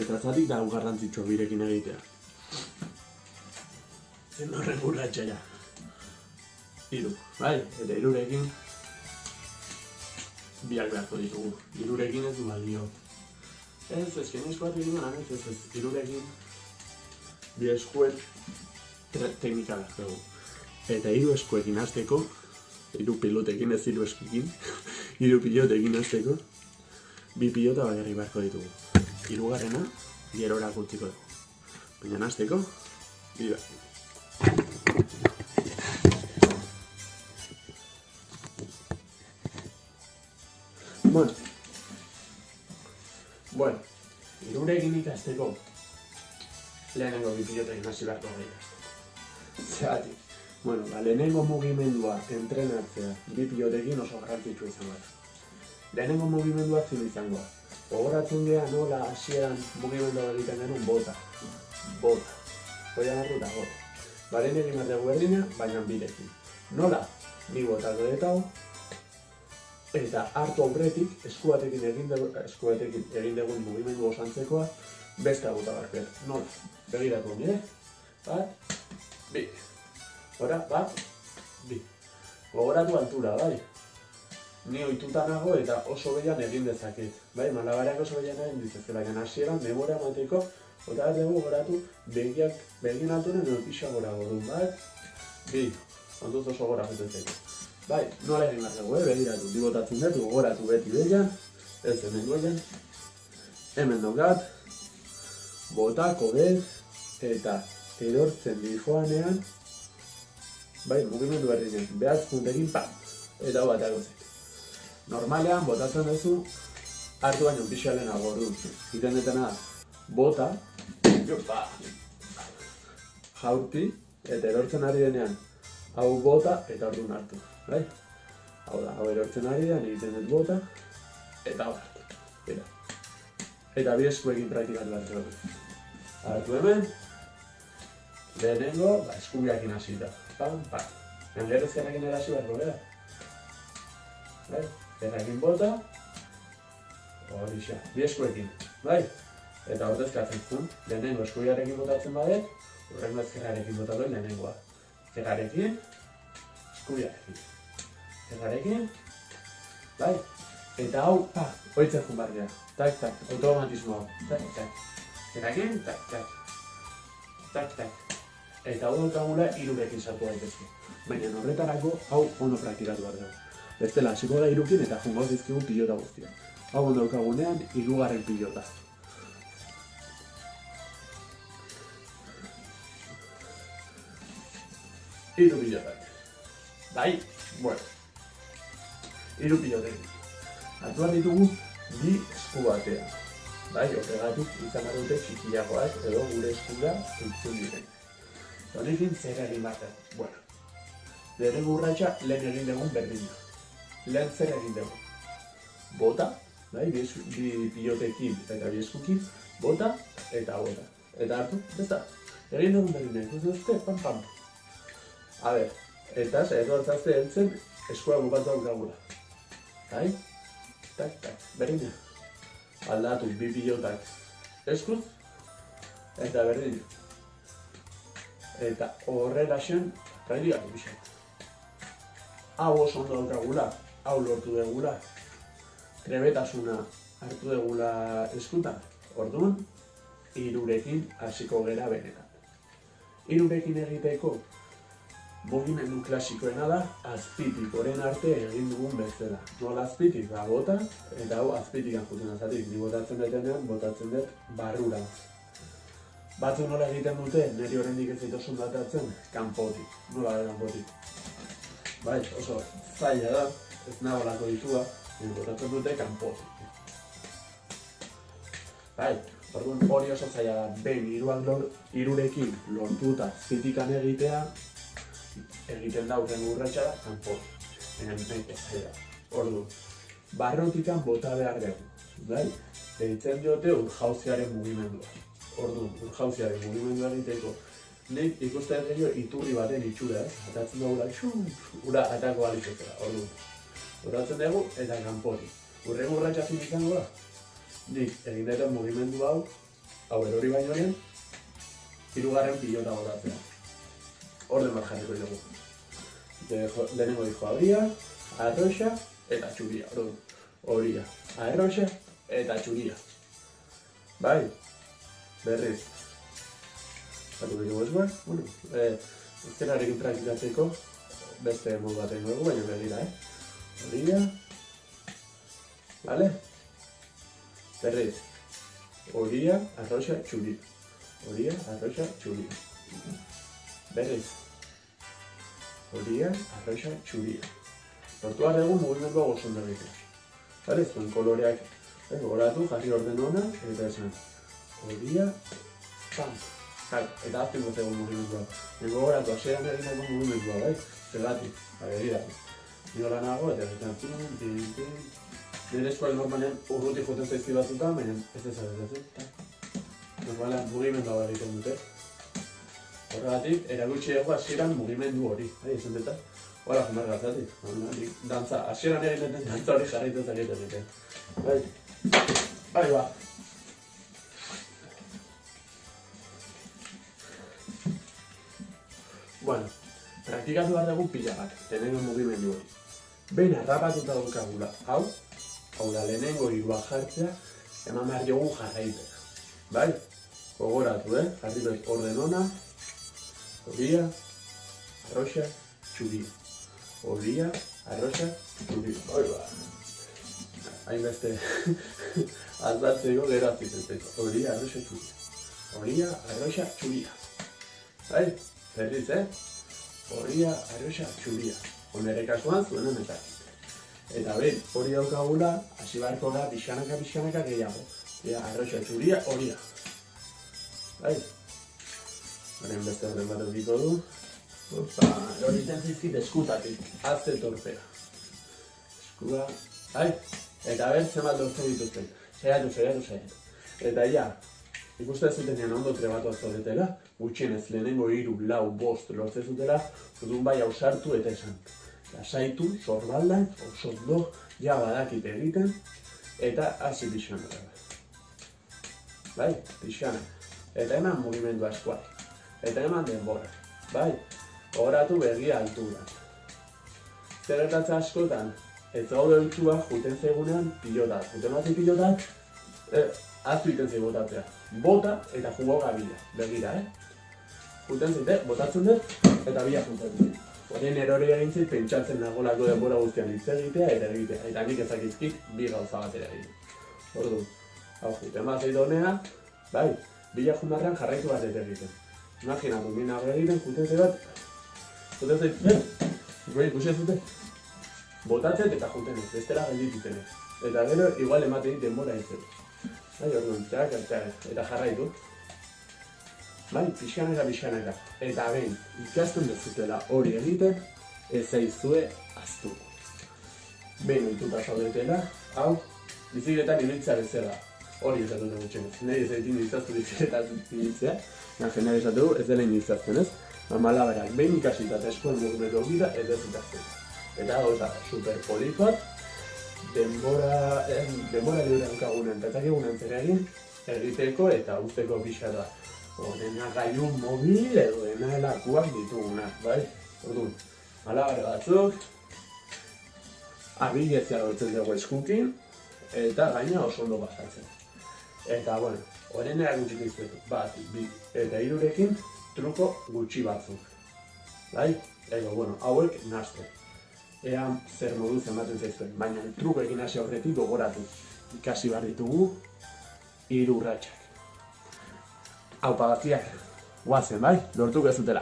Eta zatik da garrantzitsua birekin egitea. Zen horren urratxaia. 3, bai? Eta 3rekin biak beharko ditugu. 3rekin ez du balio. Ez, eskenezkoak egin gana, ez, 3rekin bi eskuen teknika beharko dugu. Eta 3 eskuekin hasteko, 3 pilotekin ez 3 eskuekin, 3 pilotekin hasteko, 2 pilota bakarrik beharko ditugu. 3garrena, gerorak utziko dugu. Baina hasteko, 2 beharko. Bueno, 3rekin ikasteko, lehenengo 2 pilotekin hasi beharko gara ikasteko. Zeratik. Bueno, lehenengo mugimendua entrenatzea 2 pilotekin oso garrantzitsua izango da. Lehenengo mugimendua zin izango da. Gogoratzen geha nola hasieran mugimendua egiten genuen bota. Hoia garru eta gota. Baren egin behar dugu berdina, baina birekin. Nola? Ni botako detau, eta hartu aurretik, eskuatekin egin dugun mugimendu osantzekoa, besta bota barker. Nola? Begiratu nire. Bat, bi. Hora, bat, bi. Gogoratu altura, bai. Ni ohituta nago eta oso behian egin dezaket. Bai, malabareak oso behian egin ditzazke, baina hasieran demora emateko, eta dugu goratu begin alturen edo pixa gora godun. Bat, bi. Onduz oso gora jotetzeko. Bai, nola egin behar dugu, begiratu. Di botatzen dut, gogoratu beti behian, ez hemen goien. Hemen daukat, botako dut, eta erortzen difoanean, bai, mugimendu berdinen, behaz puntekin, pam, eta hau batako zen. Normalean, botatzen duzu, hartu baino pixa lehenago orduan. Iten detena da, bota, jaurti, eta erortzen ari denean, hau bota, eta orduan hartu. Bai? Hau da, hau erortzen ari denean, egiten dut bota, eta hau hartu. Eta bi eskuekin praktikatu behar dugu. Hartu hemen, lehenengo, eskubiakin hasita. Pam, pam. Gero zerrekin erasi beharko gara. Bai? Zerrekin bota, horixa, bi eskuekin. Bai? Eta ordezkatzen zuen, lehenengo eskubiarekin botatzen badet, horrengo ezkerrarekin botatu lehenengoa. Zerrarekin, eskubiarekin. Zerrarekin, bai? Eta hau, hoitzen jun barria. Tak, tak, automatismo hau. Tak, tak. Zerrarekin, tak, tak. Tak, tak. Eta hau daukagula 3rekin sartu daitezke. Baina horretarako hau ondo praktikatu behar dugu. Bestela, hasiko da 3kin eta jungo dizkigu pilota guztia. Hau ondo daukagunean 3garren pilota. Hiru pilotak. Bai? Bueno. 3 pilotekin. Hartu behar ditugu bi esku batean. Bai, horregatik izan behar dute txikiagoak edo gure eskura entzun diren. Honekin zer egin baten. Bueno. Lehenengo urratxa lehen egin dugun berdina. Lehen zer egin dugu. Bota, bai, bi pilotekin eta bi eskukin, bota eta bota. Eta hartu, besta. Egin dugun berdina, ikusten pam, pam. A ber, eta etortzazte heltzen eskua bukatu daukagula. Bai? Tak, tak, berdina. Aldatu, bi pilotak eskuz, eta berdina. Eta horrela xen, praktikatu pixat. Hau oso ondo daukagula, hau lortu degula, trebetasuna hartu degula eskutan. Orduan, 3rekin hasiko gera benetan. 3rekin egiteko mugimendu klasikoena da, azpitik oren arte egin dugun bezala. Nola azpitik, bota, eta hau azpitik anjuten azatik. Ni botatzen detenean, botatzen dut barrurantz. Batzu nola egiten dute, niri horrendik ez zitosun datatzen, kanpotik. Nola da kanpotik. Bai, oso zaila da, ez nago lako ditua, botatzen dute kanpotik. Bai, orduan hori oso zaila da, behin 3rekin lortuta azpitikan egitea, egiten da urrengo urratxa da, kanpotik. Baina ez zaila. Orduan, barrotikan bota behar dugu. Bai, deitzen diote urjauziaren mugimendua. Orduan, urjauziaren mugimendua egiteko, nik ikusten gehiago iturri baten itxura, atatzen dugu ura atako balitzekera, orduan. Botatzen dugu eta kanpotik. Urrengo urratxa zin izango da, nik egin duten mugimendu hau hau erori baino lehen, hirugarren pilota botatzea. Orden bat jarriko dugu. Lehenengo dijo horia, arroxa eta txuria. Horia, arroxa eta txuria. Bai, berriz. Zatu dugu ez bat? Bueno, ezkerarekin praktikatzeko beste modu baten dugu, baina begira, Horia. Vale? Berriz. Horia, arroxa, txuria. Horia, arroxa, txuria. Berriz. Horia, arroxa, txuria. Lortu behar dugu mugimendua gozun egiten. Vale? Zuen koloreak gogoratu, jarri orden hona, eta esan. Horia, pam. Eta azten gozegun mugimendua. Gogoratu, asean egiteko mugimendua, bai? Zergatik, begiratu. Niola nago, eta egiten nire eskual normalen urruti joten zaizki batzuta, baina ez ezagutzen. Normalen mugimendua egiten dute. Horregatik, erakutsi dugu hasieran mugimendu hori. Izan deta, hola jumar gaztatik. Dantza, hasieran egiten dantza hori jarraitzen egiten. Bai, ba. Bueno, praktikatu behar dugu pila bat, lehenengo mugimendu hori. Behin harrapatuta dukagula, hau da lehenengo hirua jartzea, eman behar jogun jarraipena. Bai? Gogoratu, jarriko orden hona, horia, arroxa, txuria. Horia, arroxa, txuria. Hoi ba. Hainbeste aldatzeko gero azitezeko. Horia, arroxa, txuria. Horia, arroxa, txuria. Bai? Berriz, Horia, arroxa, txuria. Onere kasuan zuen honetak. Eta behin, hori daukagula, hasi beharko da pixkanaka gehiago. Arroxa, txuria, horia. Bai? Horren beste horren bat edukiko du. Hori zizkit eskutatik, azte torpea. Eskua, bai? Eta ber, zenbat lortzen dituzten. Saiatu. Eta ja, ikusten zutenean ondo trebatu azauretela, gutxienez lehenengo 3, 4, 5 lortzen zutela, zutun bai hausartu eta esan. Lasaitu, sorbaldan, oso ondo, ja badakit egiten, eta hasi pixkanaka. Bai, pixkanaka. Eta eman mugimendu askoak. Eta eman denbora. Bai, horatu begia altura. Zer gertatza askotan, ez gaude oitua juten zegunean pilotak. Juten bazi pilotak, aztu iten zei botatzea. Bota eta jugo gabila. Begira, Juten zite, botatzen dut, eta bila juten zite. Horien erori egin zit, pentsatzen nagolako denbora guztian hitz egitea eta egitea. Eta nik ezakizkit bi gauza batera egin. Ordu, hau juten bat zeitu honea, bai, bila jumarrean jarraitu bat eta egiten. Imaginatu, minago egiten, juten zei bat, juten zait, ikusi zute, botatzen eta juten ez, bestela geldituten ez. Eta gero, igual ematen denbora ez. Bai, orduan, txak, eta jarraitu. Bai, pixkanaka. Eta behin, ikasten dezutela hori egiten, ez zaizue aztuko. Behin ohituta zaudetela, hau, bizikletan ibiltzea bezala. Hori esatu dugu txenez. Nahi ez zaitin izaztu bizikletan ibiltzea, nahi esatu ez dela izazten ez. Malaberak, behin ikasita eta eskoen mugimendu gira, ez ez ikazten. Eta gauza, super polizat, denbora libre dukagunen, eta egunen zer egin, egiteko eta usteko pixka da. Dena gailu mobil edo dena helakuak ditugunak, bai? Orduan, malabar batzuk, abiletzea dortzen dugu eskukin, eta gaina oso ondo pasatzen. Eta, bueno, horren erakutsik izbetu, bat, bi, eta 3rekin truko gutxi batzuk. Bai? Ego, bueno, hauek nazte. Ean zer moduz ematen zaizuen, baina trukoekin hasi aurretik gogoratu. Ikasi behar ditugu 3 urratsak. Hau pagaziak, guazen, bai? Lortuko ez dutela.